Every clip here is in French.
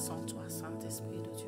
confiance en toi, Saint-Esprit de Dieu.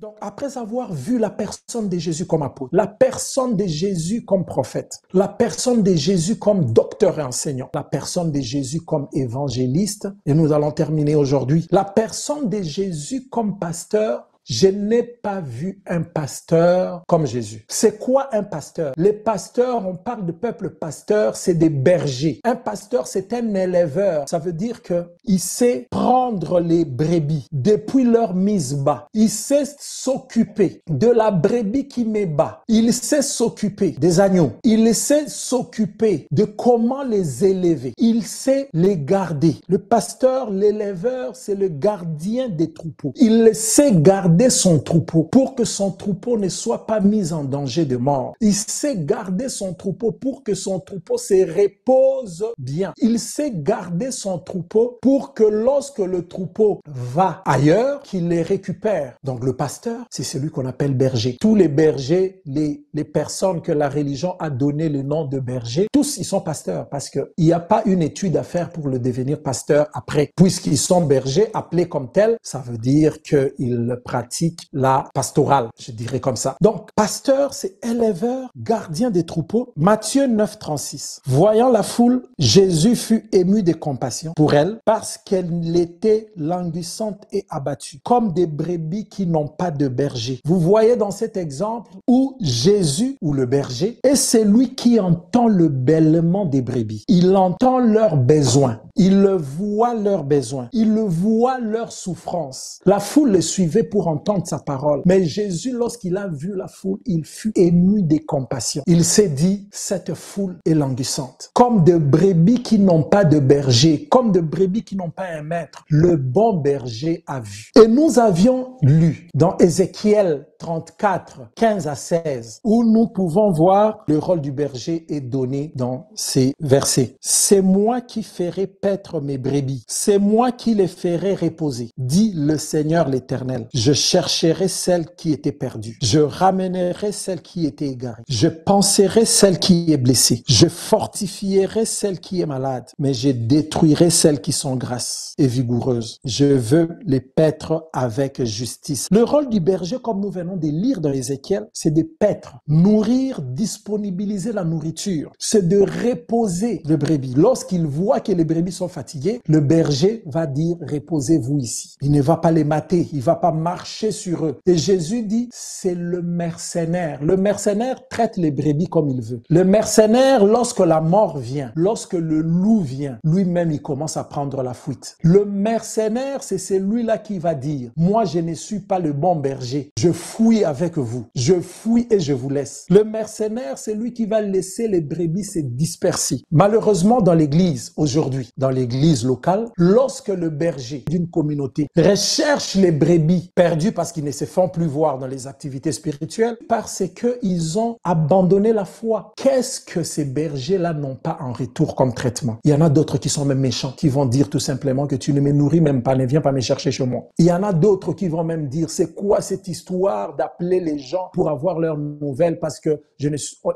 Donc, après avoir vu la personne de Jésus comme apôtre, la personne de Jésus comme prophète, la personne de Jésus comme docteur et enseignant, la personne de Jésus comme évangéliste, et nous allons terminer aujourd'hui, la personne de Jésus comme pasteur, je n'ai pas vu un pasteur comme Jésus. C'est quoi un pasteur? Les pasteurs, on parle de peuple pasteur, c'est des bergers. Un pasteur, c'est un éleveur. Ça veut dire que il sait prendre les brebis depuis leur mise bas. Il sait s'occuper de la brebis qui met bas. Il sait s'occuper des agneaux. Il sait s'occuper de comment les élever. Il sait les garder. Le pasteur, l'éleveur, c'est le gardien des troupeaux. Il sait garder son troupeau pour que son troupeau ne soit pas mis en danger de mort. Il sait garder son troupeau pour que son troupeau se repose bien. Il sait garder son troupeau pour que lorsque le troupeau va ailleurs, qu'il les récupère. Donc le pasteur, c'est celui qu'on appelle berger. Tous les bergers, les personnes que la religion a donné le nom de berger, tous ils sont pasteurs parce qu'il n'y a pas une étude à faire pour le devenir pasteur après. Puisqu'ils sont bergers, appelés comme tels, ça veut dire qu'ils pratiquent la pastorale, je dirais comme ça. Donc, pasteur, c'est éleveur, gardien des troupeaux. Matthieu 9, 36. Voyant la foule, Jésus fut ému de compassion pour elle parce qu'elle était languissante et abattue, comme des brebis qui n'ont pas de berger. Vous voyez dans cet exemple où Jésus, ou le berger, est celui qui entend le bêlement des brebis. Il entend leurs besoins. Il voit leurs besoins. Il voit leurs souffrances. La foule le suivait pour entendre sa parole. Mais Jésus, lorsqu'il a vu la foule, il fut ému de compassion. Il s'est dit, cette foule est languissante. Comme de brebis qui n'ont pas de berger, comme de brebis qui n'ont pas un maître, le bon berger a vu. Et nous avions lu dans Ézéchiel 34, 15 à 16, où nous pouvons voir le rôle du berger est donné dans ces versets. C'est moi qui ferai paître mes brebis. C'est moi qui les ferai reposer, dit le Seigneur l'Éternel. Je chercherai celle qui était perdue. Je ramènerai celle qui était égarée. Je panserai celle qui est blessée. Je fortifierai celle qui est malade. Mais je détruirai celles qui sont grasses et vigoureuses. Je veux les paître avec justice. Le rôle du berger, comme nous venons de lire dans Ézéchiel, c'est de paître, nourrir, disponibiliser la nourriture. C'est de reposer le brebis. Lorsqu'il voit que les brebis sont fatiguées, le berger va dire, reposez-vous ici. Il ne va pas les mater, il va pas marcher sur eux. Et Jésus dit, c'est le mercenaire. Le mercenaire traite les brebis comme il veut. Le mercenaire, lorsque la mort vient, lorsque le loup vient, lui-même, il commence à prendre la fuite. Le mercenaire, c'est celui-là qui va dire, moi, je ne suis pas le bon berger. Je fouille avec vous. Je fouille et je vous laisse. Le mercenaire, c'est lui qui va laisser les brebis se disperser. Malheureusement, dans l'église, aujourd'hui, dans l'église locale, lorsque le berger d'une communauté recherche les brebis perdues parce qu'ils ne se font plus voir dans les activités spirituelles, parce qu'ils ont abandonné la foi. Qu'est-ce que ces bergers-là n'ont pas en retour comme traitement? Il y en a d'autres qui sont même méchants, qui vont dire tout simplement que tu ne me nourris même pas, ne viens pas me chercher chez moi. Il y en a d'autres qui vont même dire, c'est quoi cette histoire d'appeler les gens pour avoir leurs nouvelles parce que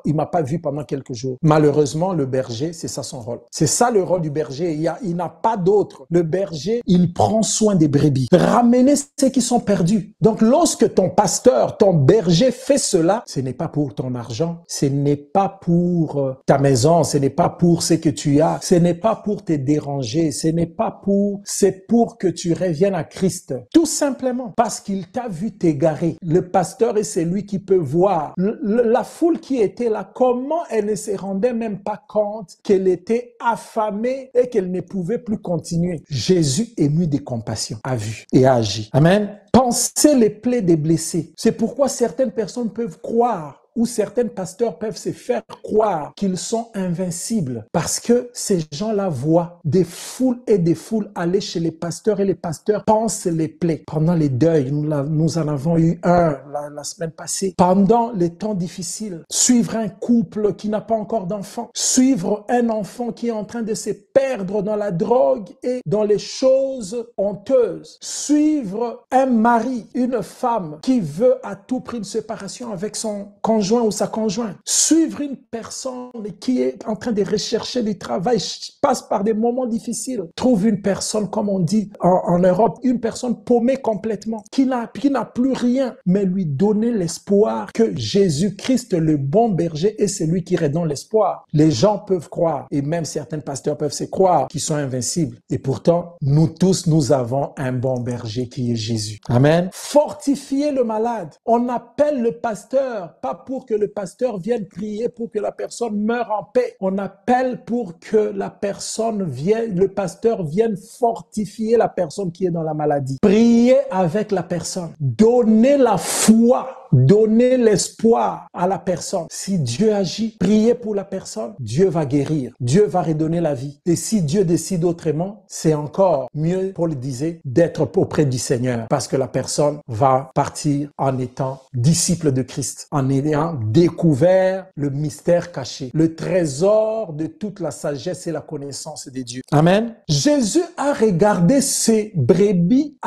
il m'a pas vu pendant quelques jours. Malheureusement, le berger, c'est ça son rôle. C'est ça le rôle du berger. Il n'a pas d'autre. Le berger, il prend soin des brebis. Ramener ceux qui sont perdus. Donc, lorsque ton pasteur, ton berger fait cela, ce n'est pas pour ton argent, ce n'est pas pour ta maison, ce n'est pas pour ce que tu as, ce n'est pas pour te déranger, c'est pour que tu reviennes à Christ. Tout simplement parce qu'il t'a vu t'égarer. Le pasteur est celui qui peut voir. La foule qui était là, comment elle ne se rendait même pas compte qu'elle était affamée et qu'elle ne pouvait plus continuer. Jésus, ému de compassion, a vu et a agi. Amen. Pensez les plaies des blessés. C'est pourquoi certaines personnes peuvent croire où certains pasteurs peuvent se faire croire qu'ils sont invincibles parce que ces gens-là voient des foules et des foules aller chez les pasteurs et les pasteurs pensent les plaies. Pendant les deuils, nous en avons eu un la semaine passée. Pendant les temps difficiles, suivre un couple qui n'a pas encore d'enfant, suivre un enfant qui est en train de se perdre dans la drogue et dans les choses honteuses, suivre un mari, une femme qui veut à tout prix une séparation avec son conjoint ou sa conjointe, suivre une personne qui est en train de rechercher du travail, passe par des moments difficiles, trouve une personne, comme on dit en Europe, une personne paumée complètement, qui n'a plus rien, mais lui donner l'espoir que Jésus-Christ, le bon berger, est celui qui redonne l'espoir. Les gens peuvent croire, et même certains pasteurs peuvent se croire qu'ils sont invincibles. Et pourtant, nous tous, nous avons un bon berger qui est Jésus. Amen. Fortifier le malade. On appelle le pasteur, pas pour que le pasteur vienne prier pour que la personne meure en paix. On appelle pour que la personne vienne, le pasteur vienne fortifier la personne qui est dans la maladie. Prier avec la personne. Donner la foi. Donner l'espoir à la personne. Si Dieu agit, priez pour la personne, Dieu va guérir. Dieu va redonner la vie. Et si Dieu décide autrement, c'est encore mieux, Paul disait, d'être auprès du Seigneur. Parce que la personne va partir en étant disciple de Christ, en ayant découvert le mystère caché, le trésor de toute la sagesse et la connaissance de Dieu. Amen. Jésus a regardé ses brebis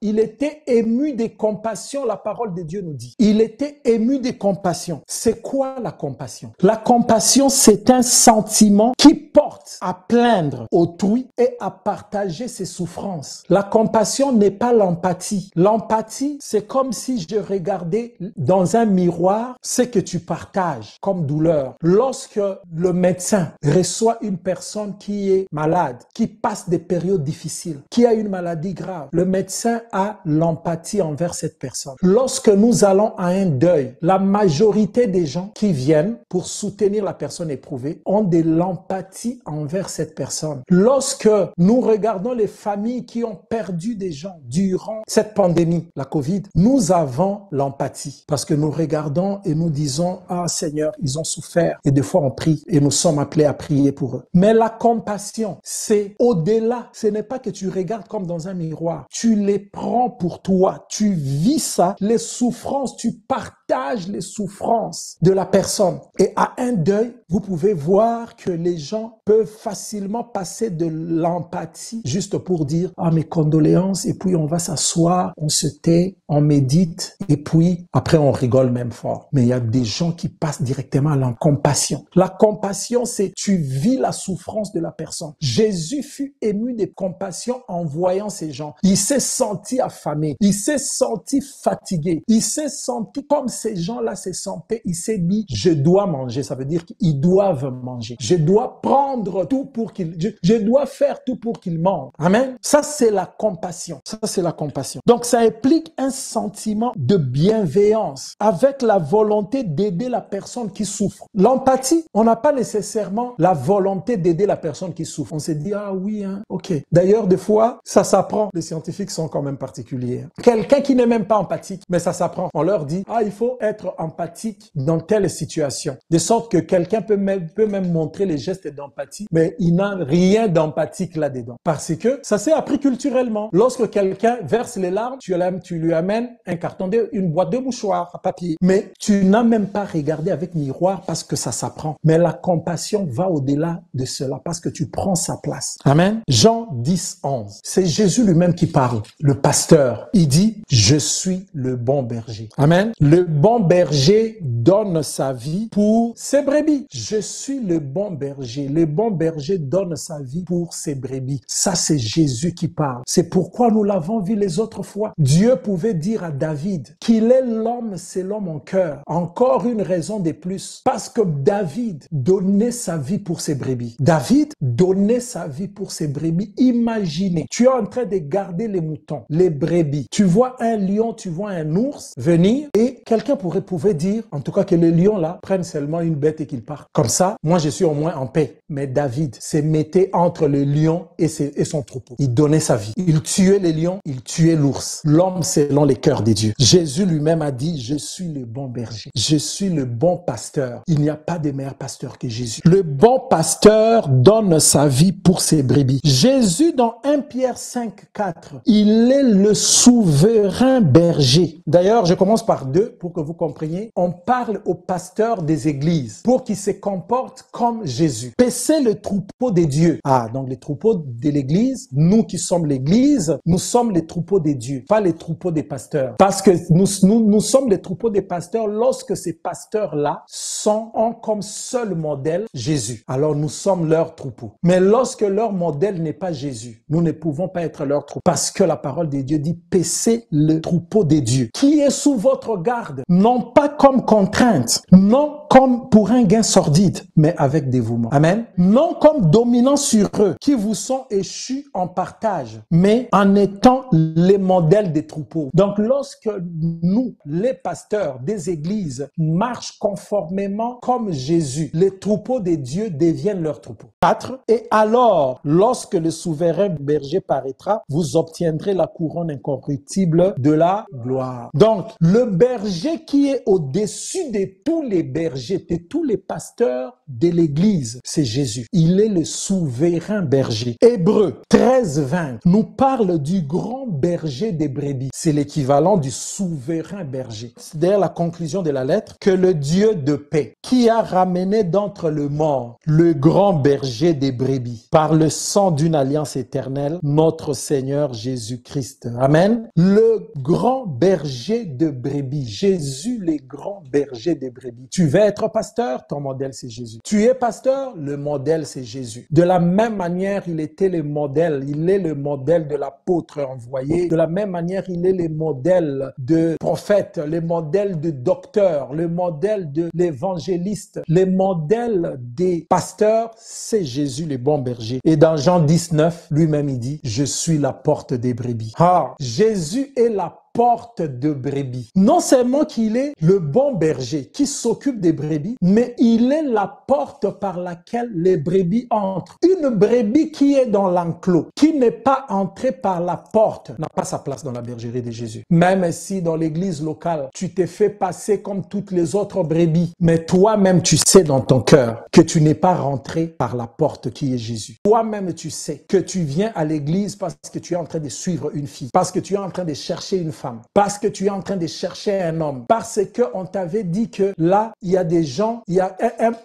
il était ému de compassion, la parole de Dieu nous dit. Il était ému de compassion. C'est quoi la compassion? La compassion, c'est un sentiment qui porte à plaindre autrui et à partager ses souffrances. La compassion n'est pas l'empathie. L'empathie, c'est comme si je regardais dans un miroir ce que tu partages comme douleur. Lorsque le médecin reçoit une personne qui est malade, qui passe des périodes difficiles, qui a une maladie grave, le médecin a l'empathie envers cette personne. Lorsque nous allons à un deuil, la majorité des gens qui viennent pour soutenir la personne éprouvée ont de l'empathie envers cette personne. Lorsque nous regardons les familles qui ont perdu des gens durant cette pandémie, la Covid, nous avons l'empathie parce que nous regardons et nous disons « Ah Seigneur, ils ont souffert » et des fois on prie et nous sommes appelés à prier pour eux. Mais la compassion, c'est au-delà. Ce n'est pas que tu regardes comme dans un miroir. Tu les prends pour toi. Tu vis ça, les souffrances, tu partages les souffrances de la personne. Et à un deuil, vous pouvez voir que les gens peuvent facilement passer de l'empathie juste pour dire « Ah, mes condoléances » et puis on va s'asseoir, on se tait, on médite et puis après on rigole même fort. Mais il y a des gens qui passent directement à la compassion. La compassion, c'est tu vis la souffrance de la personne. Jésus fut ému de compassion en voyant ces gens. Il s'est senti affamé, il s'est senti fatigué, il s'est senti comme ces gens-là se sentaient. Il s'est dit, je dois manger. Ça veut dire qu'ils doivent manger. Je dois prendre tout pour qu'ils... Je dois faire tout pour qu'ils mangent. Amen. Ça, c'est la compassion. Ça, c'est la compassion. Donc, ça implique un sentiment de bienveillance avec la volonté d'aider la personne qui souffre. L'empathie, on n'a pas nécessairement la volonté d'aider la personne qui souffre. On s'est dit, ah oui, hein, ok. D'ailleurs, des fois, ça s'apprend. Les scientifiques sont quand même particuliers. Quelqu'un qui n'est même pas empathique, mais ça s'apprend. On leur dit, ah, il faut être empathique dans telle situation. De sorte que quelqu'un peut même montrer les gestes d'empathie, mais il n'a rien d'empathique là-dedans. Parce que ça s'est appris culturellement. Lorsque quelqu'un verse les larmes, tu lui amènes un carton, une boîte de mouchoirs à papier. Mais tu n'as même pas regardé avec miroir parce que ça s'apprend. Mais la compassion va au-delà de cela parce que tu prends sa place. Amen. Jean 10, 11. C'est Jésus lui-même qui parle. Le pasteur, il dit, je suis le bon berger. Amen. Le bon berger donne sa vie pour ses brebis. Je suis le bon berger. Le bon berger donne sa vie pour ses brebis. Ça, c'est Jésus qui parle. C'est pourquoi nous l'avons vu les autres fois. Dieu pouvait dire à David qu'il est l'homme selon mon cœur. Encore une raison de plus. Parce que David donnait sa vie pour ses brebis. David donnait sa vie pour ses brebis. Imaginez, tu es en train de garder les moutons, les brebis. Tu vois un lion, tu vois un ours venir et quelqu'un quelqu'un pouvait dire, en tout cas que les lions là prennent seulement une bête et qu'ils partent. Comme ça, moi je suis au moins en paix. Mais David se mettait entre le lion et son troupeau. Il donnait sa vie. Il tuait les lions, il tuait l'ours. L'homme selon les cœurs des dieux. Jésus lui-même a dit, je suis le bon berger. Je suis le bon pasteur. Il n'y a pas de meilleur pasteur que Jésus. Le bon pasteur donne sa vie pour ses brebis. Jésus dans 1 Pierre 5:4, il est le souverain berger. D'ailleurs, je commence par 2 pour que vous compreniez. On parle au pasteur des églises pour qu'il se comporte comme Jésus. Paissez le troupeau des dieux. Ah, donc les troupeaux de l'église, nous qui sommes l'église, nous sommes les troupeaux des dieux, pas les troupeaux des pasteurs. Parce que nous sommes les troupeaux des pasteurs lorsque ces pasteurs-là ont comme seul modèle Jésus. Alors nous sommes leurs troupeaux. Mais lorsque leur modèle n'est pas Jésus, nous ne pouvons pas être leur troupeau. Parce que la parole de Dieu dit, paissez le troupeau des dieux, qui est sous votre garde, non pas comme contrainte, non comme pour un gain sordide, mais avec dévouement. Amen. Non comme dominant sur eux, qui vous sont échus en partage, mais en étant les modèles des troupeaux. Donc lorsque nous, les pasteurs des églises, marchent conformément comme Jésus, les troupeaux des dieux deviennent leurs troupeaux. 4. Et alors, lorsque le souverain berger paraîtra, vous obtiendrez la couronne incorruptible de la gloire. Donc, le berger qui est au-dessus de tous les bergers, de tous les pasteurs de l'église, c'est Jésus. Il est le souverain berger. Hébreux 13:20 nous parle du grand berger des brebis. C'est l'équivalent du souverain berger. C'est d'ailleurs la conclusion de la lettre, que le Dieu de paix, qui a ramené d'entre les morts le grand berger des brebis, par le sang d'une alliance éternelle, notre Seigneur Jésus-Christ. Amen. Le grand berger de brebis. Jésus, le grand berger des brebis. Tu veux être pasteur? Ton modèle, c'est Jésus. Tu es pasteur? Le modèle, c'est Jésus. De la même manière, il était le modèle. Il est le modèle de l'apôtre envoyé. De la même manière, il est le modèle de prophète, le modèle de docteur, le modèle de l'évangéliste, le modèle des pasteurs, c'est Jésus le bon berger. Et dans Jean 19, lui-même il dit, je suis la porte des brebis. Ah, Jésus est la porte de brebis. Non seulement qu'il est le bon berger qui s'occupe des brebis, mais il est la porte par laquelle les brebis entrent. Une brebis qui est dans l'enclos, qui n'est pas entrée par la porte, n'a pas sa place dans la bergerie de Jésus. Même si dans l'église locale, tu t'es fait passer comme toutes les autres brebis, mais toi-même tu sais dans ton cœur que tu n'es pas rentré par la porte qui est Jésus. Toi-même tu sais que tu viens à l'église parce que tu es en train de suivre une fille, parce que tu es en train de chercher une femme, parce que tu es en train de chercher un homme, parce qu'on t'avait dit que là, il y a des gens, il y a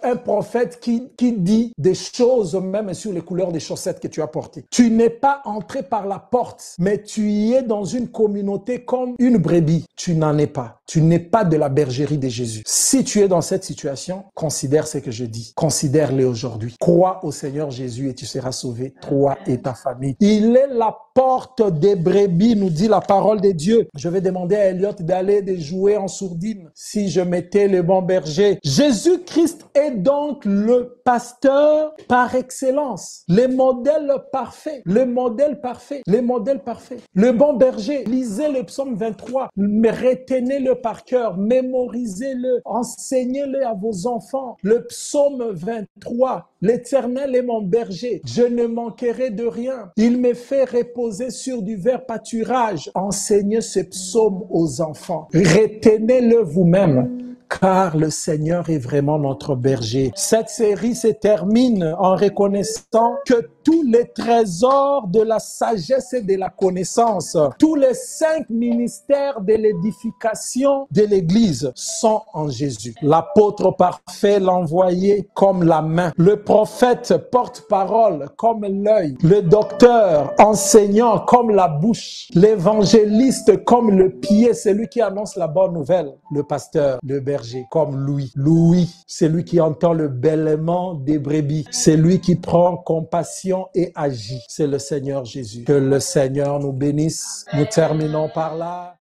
un prophète qui dit des choses même sur les couleurs des chaussettes que tu as portées. Tu n'es pas entré par la porte, mais tu y es dans une communauté comme une brebis. Tu n'en es pas. Tu n'es pas de la bergerie de Jésus. Si tu es dans cette situation, considère ce que je dis. Considère-le aujourd'hui. Crois au Seigneur Jésus et tu seras sauvé, toi et ta famille. Il est la porte des brebis, nous dit la parole de Dieu. Je vais demander à Elliot d'aller de jouer en sourdine si je mettais le bon berger. Jésus-Christ est donc le pasteur par excellence. Le modèle parfait. Le modèle parfait. Le modèle parfait. Le bon berger. Lisez le psaume 23. Retenez-le par cœur. Mémorisez-le. Enseignez-le à vos enfants. Le psaume 23. L'Éternel est mon berger. Je ne manquerai de rien. Il me fait reposer sur du vert pâturage. Enseignez ce psaume aux enfants. Retenez-le vous-même. Car le Seigneur est vraiment notre berger. Cette série se termine en reconnaissant que tous les trésors de la sagesse et de la connaissance, tous les 5 ministères de l'édification de l'Église sont en Jésus. L'apôtre parfait, l'envoyé comme la main, le prophète porte-parole comme l'œil, le docteur enseignant comme la bouche, l'évangéliste comme le pied, celui qui annonce la bonne nouvelle, le pasteur, le berger comme Louis. Louis, c'est lui qui entend le bêlement des brebis, c'est lui qui prend compassion et agit. C'est le Seigneur Jésus. Que le Seigneur nous bénisse. Nous terminons par là.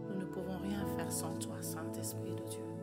Nous ne pouvons rien faire sans toi, Saint-Esprit de Dieu.